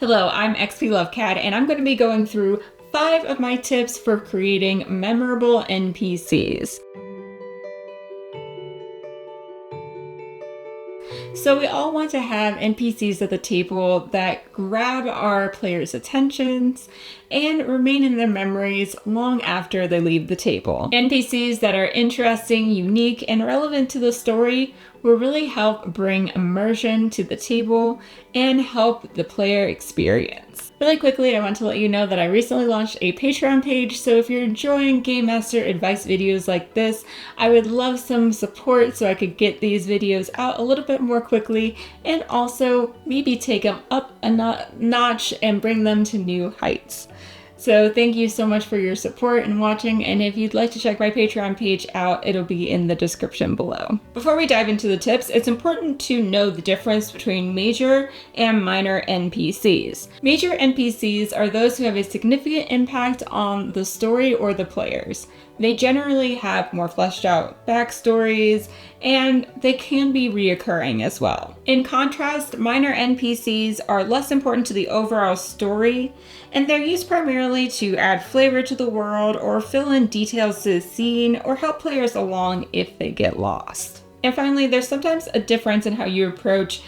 Hello, I'm XPLovecat, and I'm going to be going through 5 of my tips for creating memorable NPCs. So we all want to have NPCs at the table that grab our players' attentions and remain in their memories long after they leave the table. NPCs that are interesting, unique, and relevant to the story will really help bring immersion to the table and help the player experience. Really quickly, I want to let you know that I recently launched a Patreon page, so if you're enjoying Game Master advice videos like this, I would love some support so I could get these videos out a little bit more quickly and also maybe take them up a notch and bring them to new heights. So thank you so much for your support and watching, and if you'd like to check my Patreon page out, it'll be in the description below. Before we dive into the tips, it's important to know the difference between major and minor NPCs. Major NPCs are those who have a significant impact on the story or the players. They generally have more fleshed out backstories, and they can be reoccurring as well. In contrast, minor NPCs are less important to the overall story, and they're used primarily to add flavor to the world or fill in details to the scene or help players along if they get lost. And finally, there's sometimes a difference in how you approach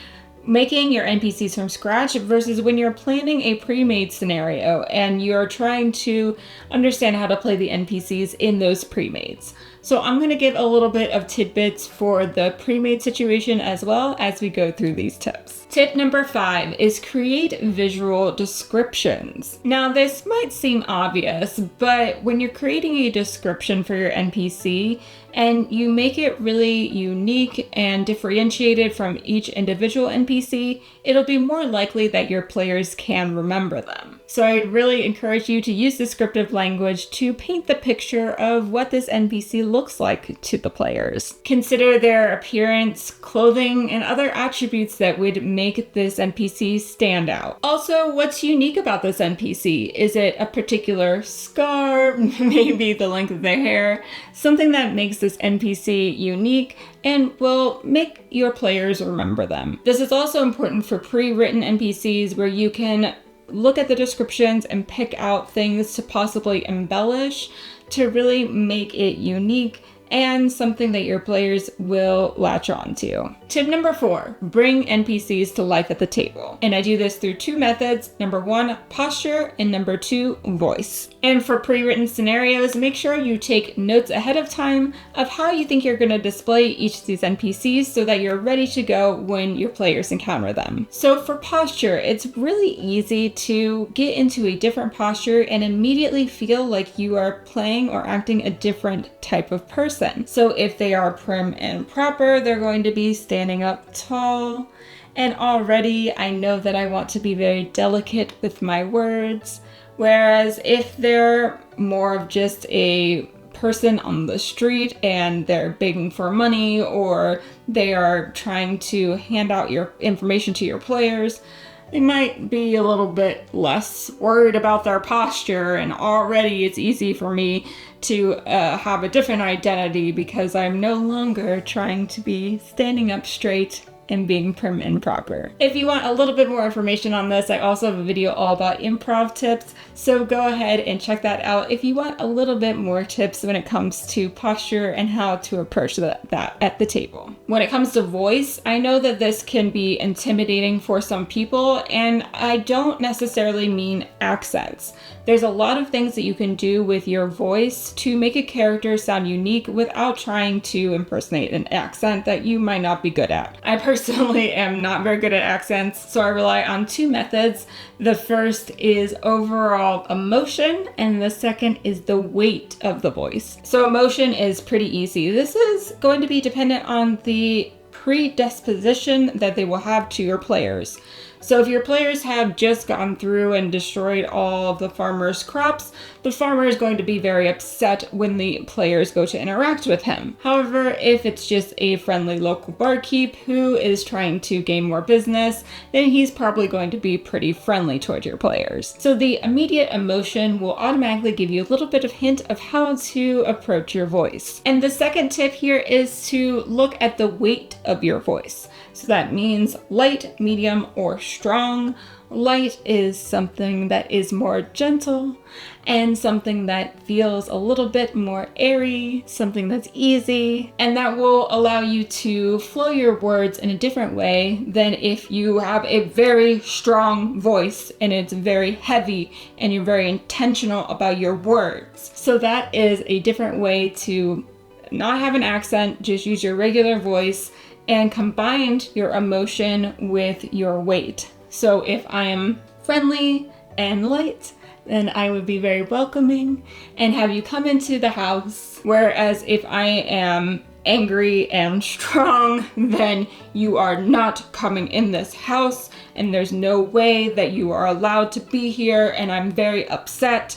making your NPCs from scratch versus when you're planning a pre-made scenario and you're trying to understand how to play the NPCs in those pre-mades. So I'm going to give a little bit of tidbits for the pre-made situation as well as we go through these tips. Tip number 5 is create visual descriptions. Now this might seem obvious, but when you're creating a description for your NPC and you make it really unique and differentiated from each individual NPC, it'll be more likely that your players can remember them. So I'd really encourage you to use descriptive language to paint the picture of what this NPC looks like to the players. Consider their appearance, clothing, and other attributes that would make this NPC stand out. Also, what's unique about this NPC? Is it a particular scar, maybe the length of their hair, something that makes this NPC unique and will make your players remember them. This is also important for pre-written NPCs where you can look at the descriptions and pick out things to possibly embellish to really make it unique and something that your players will latch on to. Tip number 4, bring NPCs to life at the table. And I do this through 2 methods. Number 1, posture, and number 2, voice. And for pre-written scenarios, make sure you take notes ahead of time of how you think you're going to display each of these NPCs so that you're ready to go when your players encounter them. So for posture, it's really easy to get into a different posture and immediately feel like you are playing or acting a different type of person. So if they are prim and proper, they're going to be standing up tall. And already I know that I want to be very delicate with my words. Whereas if they're more of just a person on the street and they're begging for money or they are trying to hand out your information to your players, they might be a little bit less worried about their posture, and already it's easy for me to have a different identity because I'm no longer trying to be standing up straight and being prim and proper. If you want a little bit more information on this, I also have a video all about improv tips, so go ahead and check that out if you want a little bit more tips when it comes to posture and how to approach that at the table. When it comes to voice, I know that this can be intimidating for some people, and I don't necessarily mean accents. There's a lot of things that you can do with your voice to make a character sound unique without trying to impersonate an accent that you might not be good at. I personally am not very good at accents, so I rely on 2 methods. The first is overall emotion, and the second is the weight of the voice. So emotion is pretty easy. This is going to be dependent on the predisposition that they will have to your players. So if your players have just gone through and destroyed all of the farmer's crops, the farmer is going to be very upset when the players go to interact with him. However, if it's just a friendly local barkeep who is trying to gain more business, then he's probably going to be pretty friendly toward your players. So the immediate emotion will automatically give you a little bit of hint of how to approach your voice. And the second tip here is to look at the weight of your voice. So that means light, medium, or strong. Light is something that is more gentle and something that feels a little bit more airy, something that's easy, and that will allow you to flow your words in a different way than if you have a very strong voice and it's very heavy and you're very intentional about your words. So that is a different way to not have an accent, just use your regular voice and combine your emotion with your weight. So if I am friendly and light, then I would be very welcoming and have you come into the house. Whereas if I am angry and strong, then you are not coming in this house and there's no way that you are allowed to be here and I'm very upset.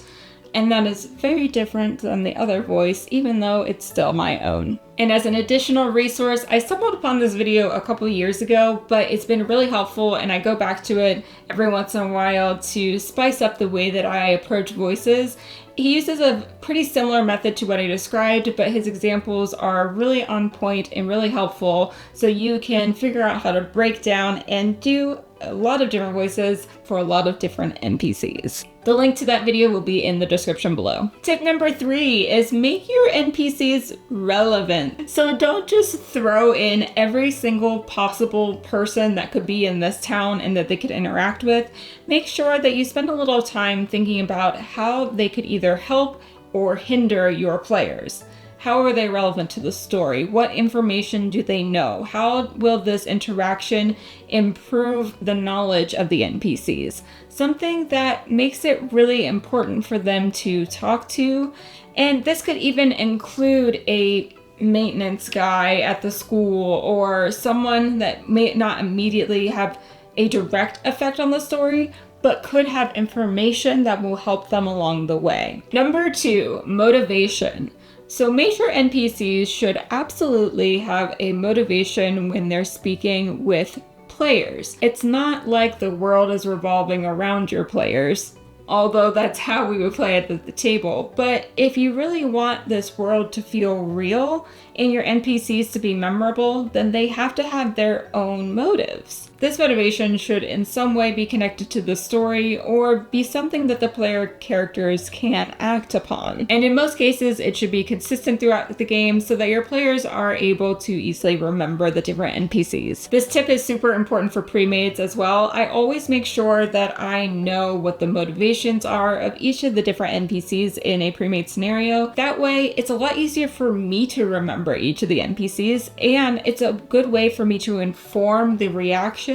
And that is very different than the other voice, even though it's still my own. And as an additional resource, I stumbled upon this video a couple years ago, but it's been really helpful and I go back to it every once in a while to spice up the way that I approach voices. He uses a pretty similar method to what I described, but his examples are really on point and really helpful, so you can figure out how to break down and do a lot of different voices for a lot of different NPCs. The link to that video will be in the description below. Tip number 3 is make your NPCs relevant. So don't just throw in every single possible person that could be in this town and that they could interact with. Make sure that you spend a little time thinking about how they could either help or hinder your players. How are they relevant to the story? What information do they know? How will this interaction improve the knowledge of the NPCs? Something that makes it really important for them to talk to. And this could even include a maintenance guy at the school or someone that may not immediately have a direct effect on the story, but could have information that will help them along the way. Number 2, motivation. So major NPCs should absolutely have a motivation when they're speaking with players. It's not like the world is revolving around your players, although that's how we would play it at the table. But if you really want this world to feel real and your NPCs to be memorable, then they have to have their own motives. This motivation should in some way be connected to the story or be something that the player characters can act upon. And in most cases, it should be consistent throughout the game so that your players are able to easily remember the different NPCs. This tip is super important for pre-mates as well. I always make sure that I know what the motivations are of each of the different NPCs in a pre-mate scenario. That way, it's a lot easier for me to remember each of the NPCs, and it's a good way for me to inform the reaction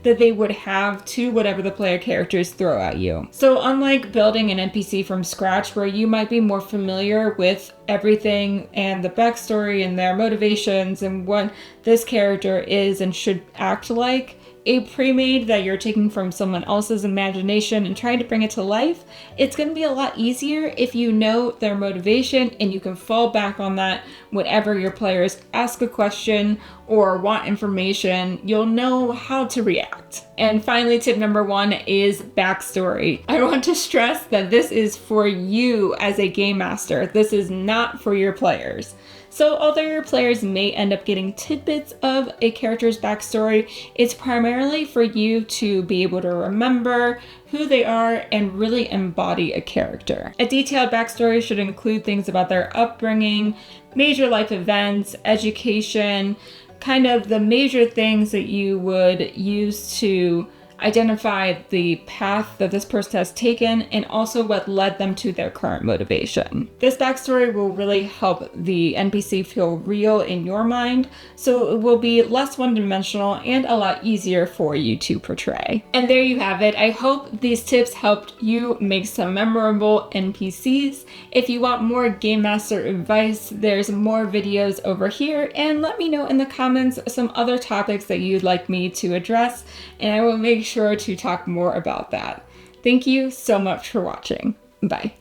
that they would have to whatever the player characters throw at you. So unlike building an NPC from scratch where you might be more familiar with everything and the backstory and their motivations and what this character is and should act like, a pre-made that you're taking from someone else's imagination and trying to bring it to life, it's going to be a lot easier if you know their motivation and you can fall back on that whenever your players ask a question or want information. You'll know how to react. And finally, tip number 1 is backstory. I want to stress that this is for you as a game master. This is not for your players. So although your players may end up getting tidbits of a character's backstory, it's primarily for you to be able to remember who they are and really embody a character. A detailed backstory should include things about their upbringing, major life events, education, kind of the major things that you would use to identify the path that this person has taken and also what led them to their current motivation. This backstory will really help the NPC feel real in your mind, so it will be less one-dimensional and a lot easier for you to portray. And there you have it. I hope these tips helped you make some memorable NPCs. If you want more Game Master advice, there's more videos over here, and let me know in the comments some other topics that you'd like me to address, and I will make sure to talk more about that. Thank you so much for watching. Bye.